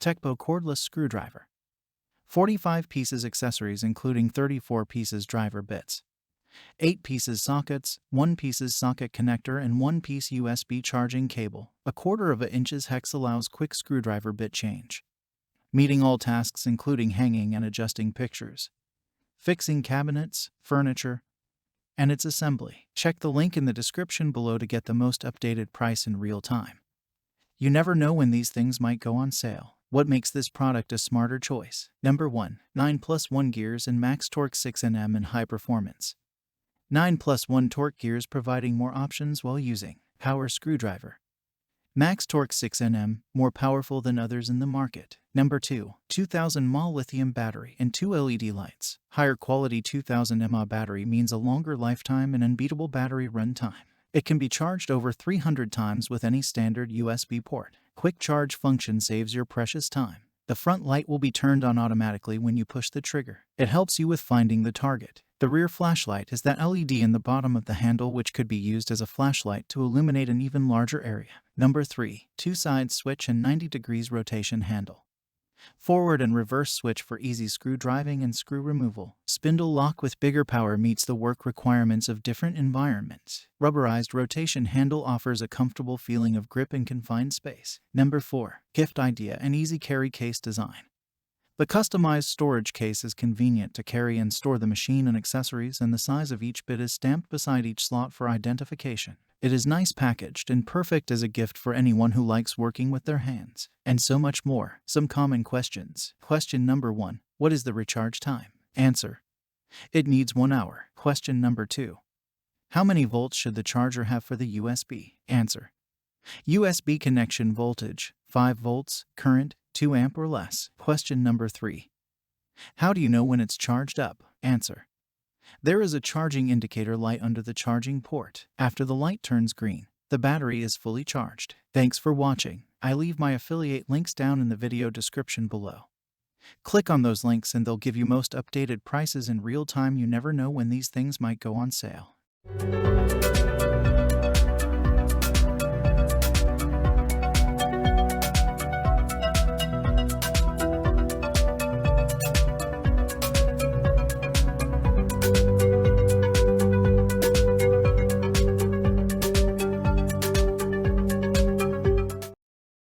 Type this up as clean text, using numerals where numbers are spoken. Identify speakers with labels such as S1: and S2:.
S1: Teccpo Cordless Screwdriver. 45 pieces accessories including 34 pieces driver bits, 8 pieces sockets, 1 pieces socket connector and 1 piece USB charging cable. 1/4 inches hex allows quick screwdriver bit change, meeting all tasks including hanging and adjusting pictures, fixing cabinets, furniture, and its assembly. Check the link in the description below to get the most updated price in real time. You never know when these things might go on sale. What makes this product a smarter choice? Number 1. 9+1 gears and max torque 6 Nm and high performance. 9+1 torque gears providing more options while using. Power screwdriver. Max torque 6 Nm, more powerful than others in the market. Number 2. 2000 mAh lithium battery and 2 LED lights. Higher quality 2000 mAh battery means a longer lifetime and unbeatable battery run time. It can be charged over 300 times with any standard USB port. Quick charge function saves your precious time. The front light will be turned on automatically when you push the trigger. It helps you with finding the target. The rear flashlight is that LED in the bottom of the handle which could be used as a flashlight to illuminate an even larger area. Number 3. 2-side switch and 90 degrees rotation handle. Forward and reverse switch for easy screw driving and screw removal. Spindle lock with bigger power meets the work requirements of different environments. Rubberized rotation handle offers a comfortable feeling of grip in confined space. Number 4. Gift idea and easy carry case design. The customized storage case is convenient to carry and store the machine and accessories, and the size of each bit is stamped beside each slot for identification. It is nice packaged and perfect as a gift for anyone who likes working with their hands. And so much more. Some common questions. Question number 1. What is the recharge time? Answer. It needs 1 hour. Question number 2. How many volts should the charger have for the USB? Answer. USB connection voltage, 5 volts, current, 2 amp or less. Question number 3. How do you know when it's charged up? Answer. There is a charging indicator light under the charging port. After the light turns green, the battery is fully charged. Thanks for watching. I leave my affiliate links down in the video description below. Click on those links and they'll give you most updated prices in real time. You never know when these things might go on sale.